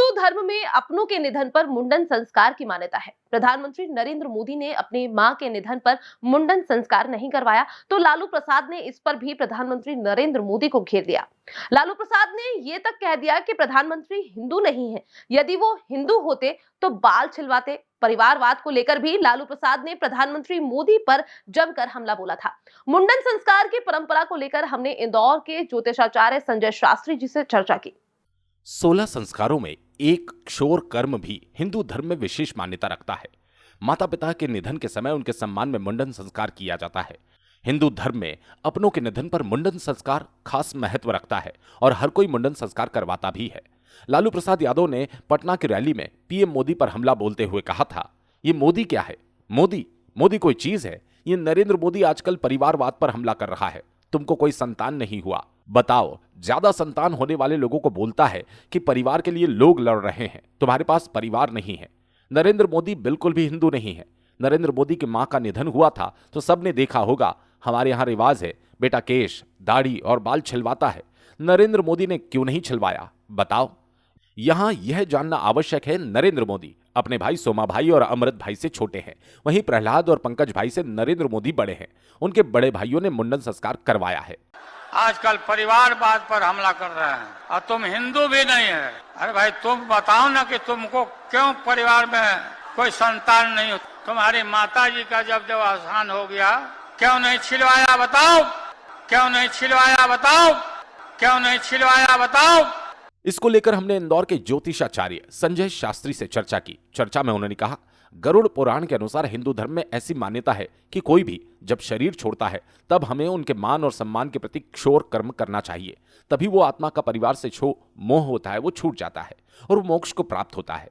हिंदू धर्म में अपनों के निधन पर मुंडन संस्कार की मान्यता है। प्रधानमंत्री नरेंद्र मोदी ने अपनी मां के निधन पर मुंडन संस्कार नहीं करवाया, तो लालू प्रसाद ने इस पर भी प्रधानमंत्री नरेंद्र मोदी को घेर दिया। लालू प्रसाद ने ये तक कह दिया कि प्रधानमंत्री हिंदू नहीं है, यदि वो हिंदू होते तो बाल छिलवाते। परिवारवाद को लेकर भी लालू प्रसाद ने प्रधानमंत्री मोदी पर जमकर हमला बोला था। मुंडन संस्कार की परंपरा को लेकर हमने इंदौर के ज्योतिषाचार्य संजय शास्त्री जी से चर्चा की। 16 संस्कारों में एक क्षौर कर्म भी हिंदू धर्म में विशेष मान्यता रखता है। माता पिता के निधन के समय उनके सम्मान में मुंडन संस्कार किया जाता है। हिंदू धर्म में अपनों के निधन पर मुंडन संस्कार खास महत्व रखता है और हर कोई मुंडन संस्कार करवाता भी है। लालू प्रसाद यादव ने पटना की रैली में पीएम मोदी पर हमला बोलते हुए कहा था, ये मोदी क्या है? मोदी कोई चीज है? ये नरेंद्र मोदी आजकल परिवारवाद पर हमला कर रहा है। तुमको कोई संतान नहीं हुआ, बताओ। ज्यादा संतान होने वाले लोगों को बोलता है कि परिवार के लिए लोग लड़ रहे हैं, तुम्हारे पास परिवार नहीं है। नरेंद्र मोदी बिल्कुल भी हिंदू नहीं है। नरेंद्र मोदी की मां का निधन हुआ था तो सबने देखा होगा, हमारे यहां रिवाज है बेटा केश, दाढ़ी और बाल छिलवाता है। नरेंद्र मोदी ने क्यों नहीं छिलवाया, बताओ। यहां यह जानना आवश्यक है, नरेंद्र मोदी अपने भाई सोमा भाई और अमृत भाई से छोटे हैं, वहीं प्रहलाद और पंकज भाई से नरेंद्र मोदी बड़े हैं। उनके बड़े भाइयों ने मुंडन संस्कार करवाया है। आजकल परिवारवाद पर हमला कर रहे हैं और तुम हिंदू भी नहीं है। अरे भाई तुम बताओ ना कि तुमको क्यों परिवार में कोई संतान नहीं हो? तुम्हारी माता जी का जब अवसान हो गया, क्यों नहीं छिलवाया बताओ? क्यों नहीं छिलवाया बताओ? क्यों नहीं छिलवाया बताओ? इसको लेकर हमने इंदौर के ज्योतिषाचार्य संजय शास्त्री से चर्चा की। चर्चा में उन्होंने कहा, गरुड़ पुराण के अनुसार हिंदू धर्म में ऐसी मान्यता है कि कोई भी जब शरीर छोड़ता है तब हमें उनके मान और सम्मान के प्रति क्षौर कर्म करना चाहिए। तभी वो आत्मा का परिवार से जो मोह होता है वो छूट जाता है और वो मोक्ष को प्राप्त होता है।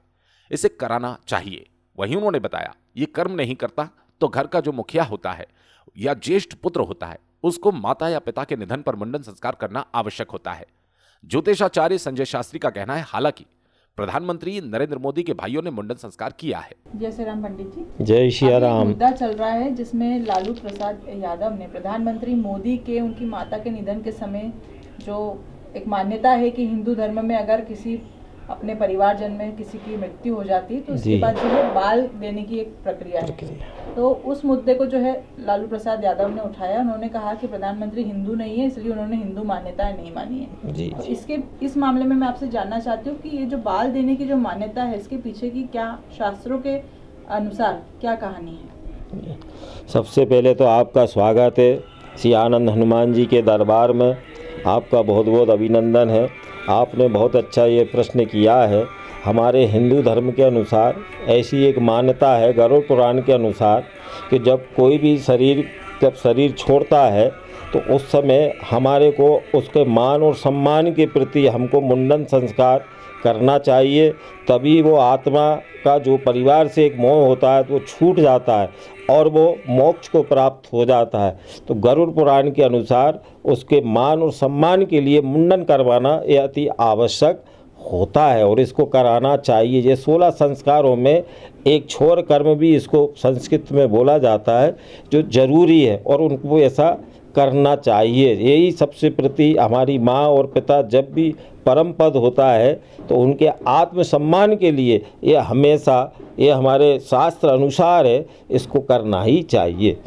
इसे कराना चाहिए। वहीं उन्होंने बताया, ये कर्म नहीं करता तो घर का जो मुखिया होता है या ज्येष्ठ पुत्र होता है उसको माता या पिता के निधन पर मुंडन संस्कार करना आवश्यक होता है। ज्योतिषाचार्य संजय शास्त्री का कहना है, हालांकि प्रधानमंत्री नरेंद्र मोदी के भाइयों ने मुंडन संस्कार किया है। जय श्री राम पंडित जी। जय श्री राम। मुद्दा चल रहा है जिसमें लालू प्रसाद यादव ने प्रधानमंत्री मोदी के उनकी माता के निधन के समय जो एक मान्यता है कि हिंदू धर्म में अगर किसी अपने परिवारजन में किसी की मृत्यु हो जाती तो उसके बाद जो है बाल देने की एक प्रक्रिया है। तो उस मुद्दे को जो है लालू प्रसाद यादव ने उठाया। उन्होंने कहा कि प्रधानमंत्री हिंदू नहीं है, इसलिए उन्होंने हिंदू मान्यताएं नहीं मानी है जी। तो इस मामले में मैं आपसे जानना चाहती हूँ कि ये जो बाल देने की जो मान्यता है इसके पीछे की क्या शास्त्रों के अनुसार क्या कहानी है? सबसे पहले तो आपका स्वागत है श्री आनंद हनुमान जी के दरबार में। आपका बहुत बहुत अभिनंदन है। आपने बहुत अच्छा ये प्रश्न किया है। हमारे हिंदू धर्म के अनुसार ऐसी एक मान्यता है गरुड़ पुराण के अनुसार कि जब कोई भी शरीर छोड़ता है तो उस समय हमारे को उसके मान और सम्मान के प्रति हमको मुंडन संस्कार करना चाहिए। तभी वो आत्मा का जो परिवार से एक मोह होता है तो वो छूट जाता है और वो मोक्ष को प्राप्त हो जाता है। तो गरुड़ पुराण के अनुसार उसके मान और सम्मान के लिए मुंडन करवाना ये अति आवश्यक होता है और इसको कराना चाहिए। ये 16 संस्कारों में एक क्षौर कर्म भी इसको संस्कृत में बोला जाता है जो जरूरी है और उनको ऐसा करना चाहिए। यही सबसे प्रति हमारी माँ और पिता जब भी परम पद होता है तो उनके आत्मसम्मान के लिए ये हमेशा ये हमारे शास्त्र अनुसार है, इसको करना ही चाहिए।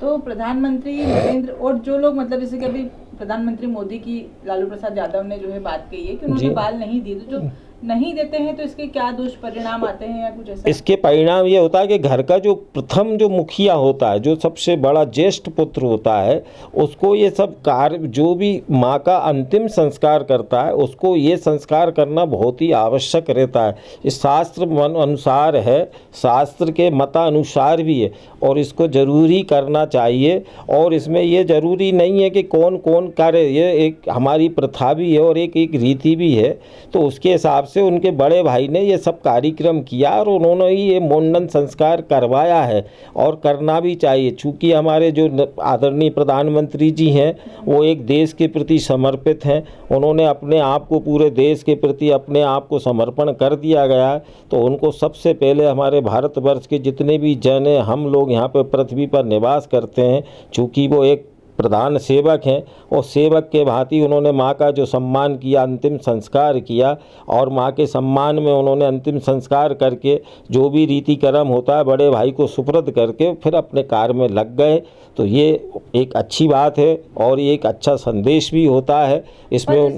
तो प्रधानमंत्री नरेंद्र और जो लोग मतलब जैसे कि अभी प्रधानमंत्री मोदी की लालू प्रसाद यादव ने जो है बात कही है कि उन्होंने बाल नहीं दिए, तो जो नहीं देते हैं तो इसके क्या दुष्परिणाम आते हैं या कुछ ऐसा? इसके परिणाम ये होता है कि घर का जो प्रथम जो मुखिया होता है, जो सबसे बड़ा ज्येष्ठ पुत्र होता है, उसको ये सब कार्य जो भी माँ का अंतिम संस्कार करता है उसको ये संस्कार करना बहुत ही आवश्यक रहता है। इस शास्त्र अनुसार है, शास्त्र के मतानुसार भी है और इसको जरूरी करना चाहिए। और इसमें ये जरूरी नहीं है कि कौन कौन करे, ये एक हमारी प्रथा भी है और एक रीति भी है। तो उसके हिसाब से उनके बड़े भाई ने ये सब कार्यक्रम किया और उन्होंने ही ये मुंडन संस्कार करवाया है और करना भी चाहिए। चूँकि हमारे जो आदरणीय प्रधानमंत्री जी हैं वो एक देश के प्रति समर्पित हैं, उन्होंने अपने आप को पूरे देश के प्रति अपने आप को समर्पण कर दिया गया है। तो उनको सबसे पहले हमारे भारतवर्ष के जितने भी जन हैं, हम लोग यहाँ पर पृथ्वी पर निवास करते हैं, चूँकि वो एक प्रधान सेवक हैं और सेवक के भांति उन्होंने माँ का जो सम्मान किया, अंतिम संस्कार किया और माँ के सम्मान में उन्होंने अंतिम संस्कार करके जो भी रीति कर्म होता है बड़े भाई को सुपुर्द करके फिर अपने कार्य में लग गए। तो ये एक अच्छी बात है और ये एक अच्छा संदेश भी होता है इसमें।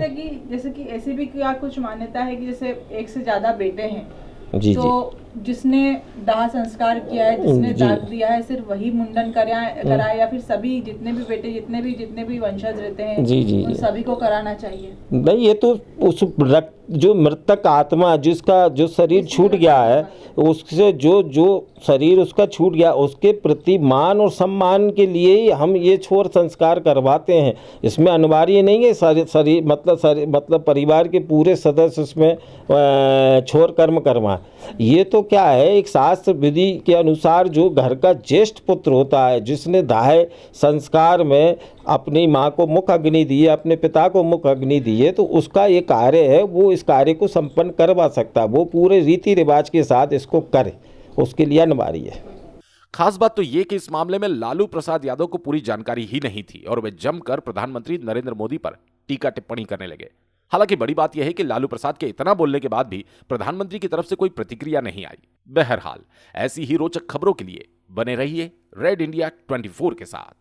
जैसे कि ऐसी भी क्या कुछ मान्यता है कि जैसे एक से ज़्यादा बेटे हैं जी तो जिसने दाह संस्कार किया है, जिसने दाग दिया है, सिर्फ वही मुंडन कराए या फिर सभी जितने भी बेटे जितने भी वंशज रहते हैं उन सभी को कराना चाहिए? नहीं, ये तो उस जो मृतक आत्मा जो शरीर छूट गया है उससे जो शरीर उसका छूट गया उसके प्रति मान और सम्मान के लिए ही हम ये छोर संस्कार करवाते हैं। इसमें अनिवार्य नहीं है शरीर मतलब परिवार के पूरे सदस्य इसमें छोर कर्म करवाएं। ये तो क्या है, एक शास्त्र विधि के अनुसार जो घर का ज्येष्ठ पुत्र होता है जिसने दाह संस्कार में अपनी माँ को मुख अग्नि दी है, अपने पिता को मुख अग्नि दी है, तो उसका ये कार्य है, वो इस कार्य को संपन्न करवा सकता है। वो पूरे रीति रिवाज के साथ इसको करे, उसके लिए अनिवार्य है। खास बात तो ये कि इस मामले में लालू प्रसाद यादव को पूरी जानकारी ही नहीं थी और वे जमकर प्रधानमंत्री नरेंद्र मोदी पर टीका टिप्पणी करने लगे। हालांकि बड़ी बात यह है कि लालू प्रसाद के इतना बोलने के बाद भी प्रधानमंत्री की तरफ से कोई प्रतिक्रिया नहीं आई। बहरहाल ऐसी ही रोचक खबरों के लिए बने रहिए रेड इंडिया 24 के साथ।